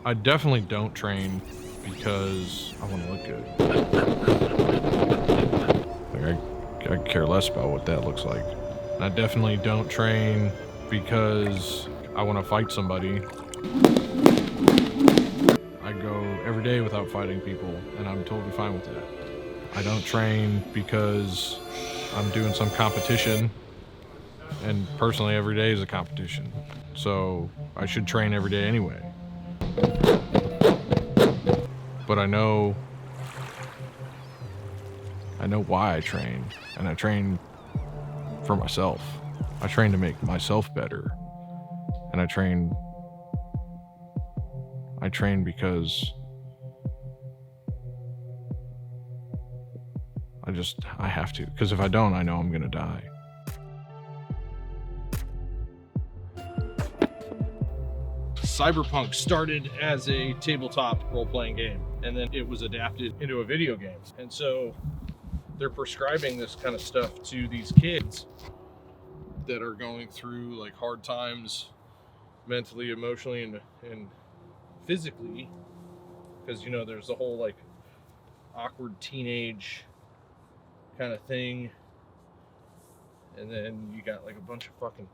I definitely don't train because I want to look good. Like I care less about what that looks like. And I definitely don't train because I want to fight somebody. I go every day without fighting people, and I'm totally fine with that. I don't train because I'm doing some competition, and personally every day is a competition. So I should train every day anyway. But I know why I train, and I train for myself. I train to make myself better, and I train because I have to, because if I don't, I know I'm gonna die. Cyberpunk started as a tabletop role-playing game, and then it was adapted into a video game. And so they're prescribing this kind of stuff to these kids that are going through like hard times mentally, emotionally, and physically, because there's the whole like awkward teenage kind of thing, and then you got like a bunch of fucking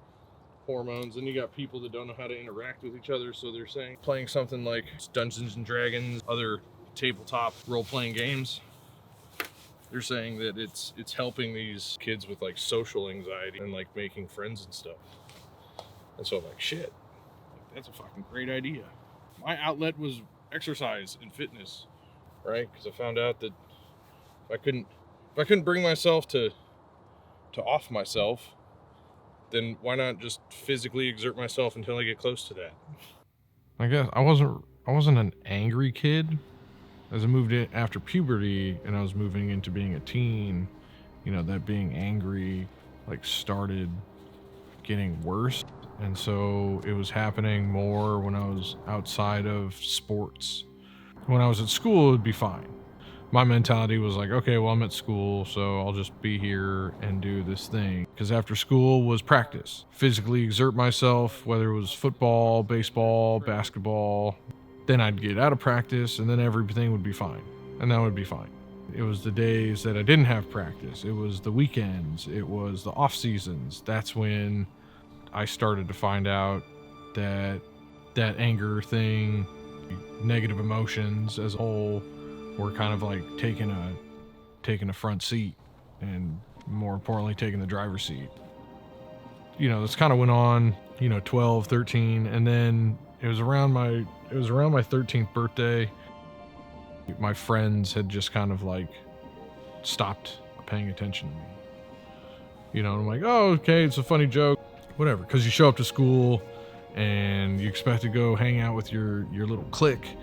hormones, and you got people that don't know how to interact with each other. So they're saying playing something like Dungeons and Dragons, other tabletop role-playing games, they're saying that it's helping these kids with like social anxiety and like making friends and stuff. And so I'm like, shit, that's a fucking great idea. My outlet was exercise and fitness, right? Because I found out that if I couldn't bring myself to off myself, then why not just physically exert myself until I get close to that? I guess I wasn't an angry kid. As I moved in after puberty and I was moving into being a teen, that being angry like started getting worse. And so it was happening more when I was outside of sports. When I was at school, it'd be fine. My mentality was like, okay, well, I'm at school, so I'll just be here and do this thing. Because after school was practice. Physically exert myself, whether it was football, baseball, basketball. Then I'd get out of practice, and then everything would be fine. And that would be fine. It was the days that I didn't have practice. It was the weekends. It was the off seasons. That's when I started to find out that anger thing, negative emotions as a whole, were kind of like taking a front seat, and more importantly taking the driver's seat. This kind of went on 12, 13, and then it was around my 13th birthday. My friends had just kind of like stopped paying attention to me. And I'm like, oh, okay, it's a funny joke, whatever, because you show up to school and you expect to go hang out with your little clique.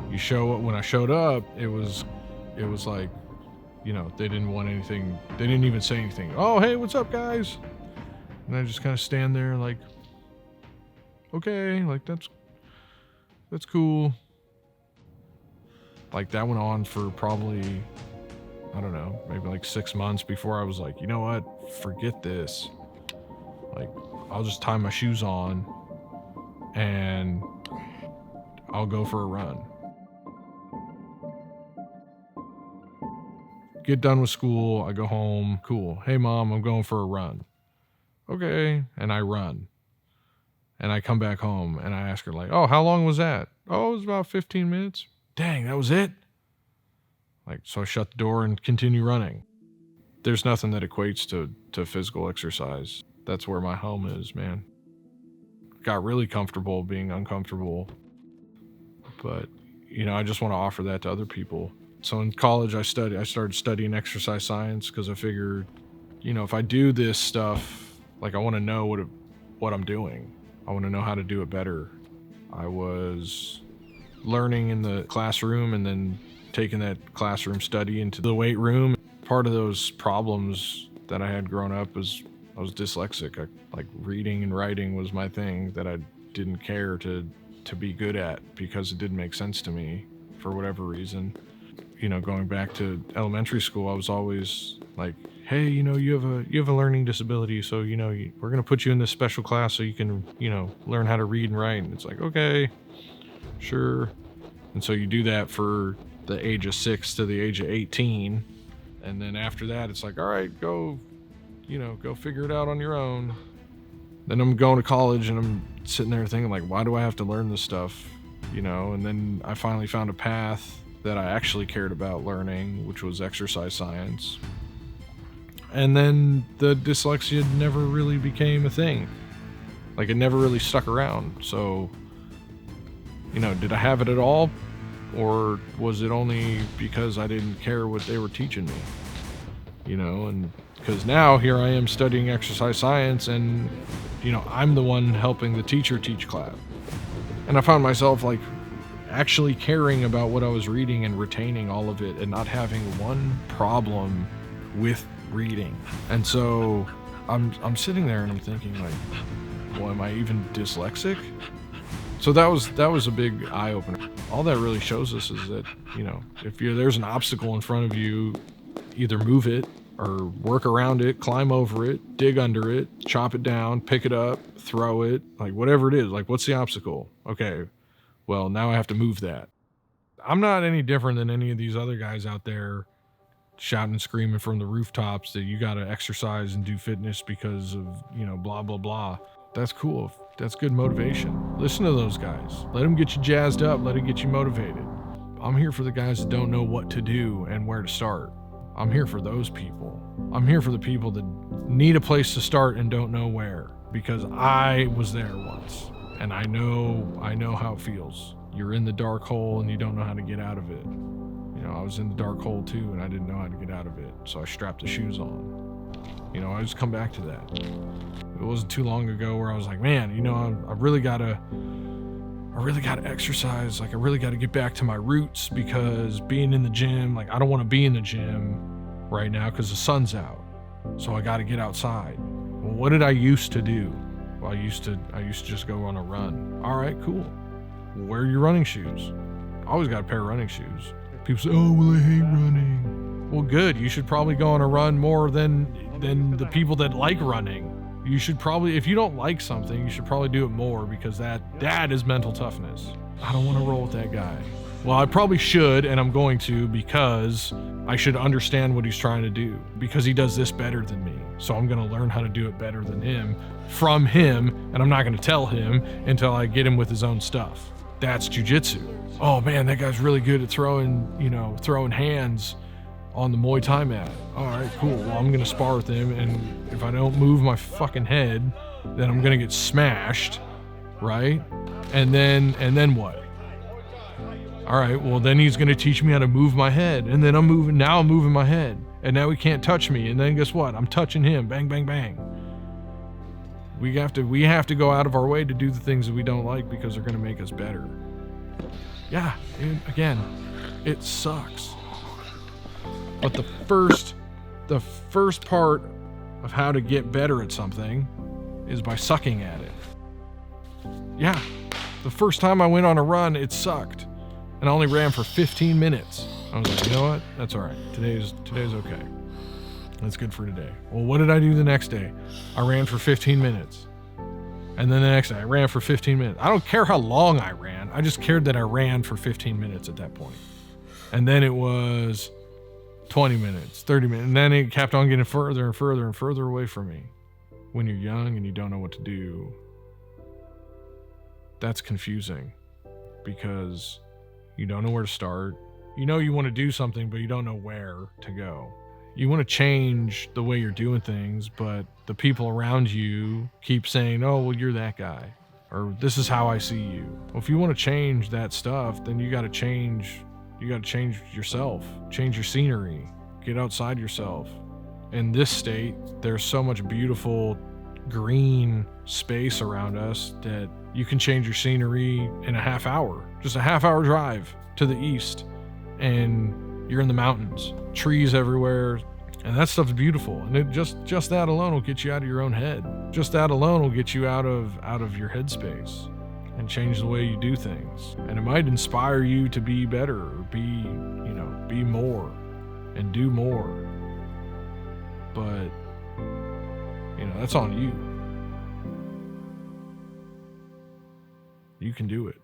You show up. When I showed up, it was like, they didn't want anything. They didn't even say anything. Oh, hey, what's up, guys? And I just kind of stand there like, okay, like that's cool. Like that went on for probably, I don't know, maybe like 6 months before I was like, you know what? Forget this. Like, I'll just tie my shoes on and I'll go for a run. Get done with school, I go home, cool. Hey mom, I'm going for a run. Okay, and I run. And I come back home and I ask her like, oh, how long was that? Oh, it was about 15 minutes. Dang, that was it? Like, so I shut the door and continue running. There's nothing that equates to physical exercise. That's where my home is, man. Got really comfortable being uncomfortable. But, I just want to offer that to other people. So in college, I started studying exercise science because I figured, if I do this stuff, like I want to know what I'm doing. I want to know how to do it better. I was learning in the classroom and then taking that classroom study into the weight room. Part of those problems that I had growing up was I was dyslexic. Like reading and writing was my thing that I didn't care to be good at because it didn't make sense to me for whatever reason. Going back to elementary school, I was always like, hey, you have a learning disability, so we're gonna put you in this special class so you can learn how to read and write. And it's like, okay, Sure. And so you do that for the age of 6 to the age of 18. And then after that, it's like, all right, go figure it out on your own. Then I'm going to college and I'm sitting there thinking, like, why do I have to learn this stuff? And then I finally found a path that I actually cared about learning, which was exercise science. And then the dyslexia never really became a thing. Like, it never really stuck around. So, did I have it at all? Or was it only because I didn't care what they were teaching me? And because now here I am studying exercise science and, I'm the one helping the teacher teach class. And I found myself like actually caring about what I was reading and retaining all of it and not having one problem with reading. And so I'm sitting there and I'm thinking like, well, am I even dyslexic? So that was a big eye opener. All that really shows us is that, if there's an obstacle in front of you, either move it or work around it, climb over it, dig under it, chop it down, pick it up, throw it, like whatever it is. Like, what's the obstacle? Okay, well, now I have to move that. I'm not any different than any of these other guys out there shouting and screaming from the rooftops that you got to exercise and do fitness because of, blah, blah, blah. That's cool. That's good motivation. Listen to those guys. Let them get you jazzed up. Let it get you motivated. I'm here for the guys that don't know what to do and where to start. I'm here for those people. I'm here for the people that need a place to start and don't know where, because I was there once and I know how it feels. You're in the dark hole and you don't know how to get out of it. I was in the dark hole too and I didn't know how to get out of it. So I strapped the shoes on. I just come back to that. It wasn't too long ago where I was like, man, I really gotta exercise. Like, I really gotta get back to my roots, because being in the gym, like, I don't want to be in the gym right now because the sun's out. So I gotta get outside. Well, what did I used to do? Well, I used to just go on a run. All right, cool. Well, where are your running shoes? I always got a pair of running shoes. People say, oh, well, I hate running. Well, good. You should probably go on a run more than the people that like running. You should probably, if you don't like something, you should probably do it more, because that is mental toughness. I don't want to roll with that guy. Well, I probably should, and I'm going to, because I should understand what he's trying to do, because he does this better than me. So I'm going to learn how to do it better than him, from him, and I'm not going to tell him until I get him with his own stuff. That's jujitsu. Oh man, that guy's really good at throwing hands on the Muay Thai mat. All right, cool. Well, I'm going to spar with him, and if I don't move my fucking head, then I'm going to get smashed, right? And then what? All right, well, then he's going to teach me how to move my head, and then I'm moving my head, and now he can't touch me, and then guess what? I'm touching him. Bang, bang, bang. We have to go out of our way to do the things that we don't like, because they're going to make us better. Yeah, it sucks. But the first part of how to get better at something is by sucking at it. Yeah, the first time I went on a run, it sucked. And I only ran for 15 minutes. I was like, you know what? That's all right. Today's okay. That's good for today. Well, what did I do the next day? I ran for 15 minutes. And then the next day, I ran for 15 minutes. I don't care how long I ran. I just cared that I ran for 15 minutes at that point. And then it was 20 minutes, 30 minutes. And then it kept on getting further and further and further away from me. When you're young and you don't know what to do, that's confusing, because you don't know where to start. You know you want to do something, but you don't know where to go. You want to change the way you're doing things, but the people around you keep saying, oh, well, you're that guy, or this is how I see you. Well, if you want to change that stuff, then you got to change yourself, change your scenery, get outside yourself. In this state, there's so much beautiful green space around us that you can change your scenery in a half hour, just a half hour drive to the east, and you're in the mountains, trees everywhere, and that stuff's beautiful. And it just that alone will get you out of your own head. Just that alone will get you out of your headspace and change the way you do things. And it might inspire you to be better, or be more and do more. But that's on you. You can do it.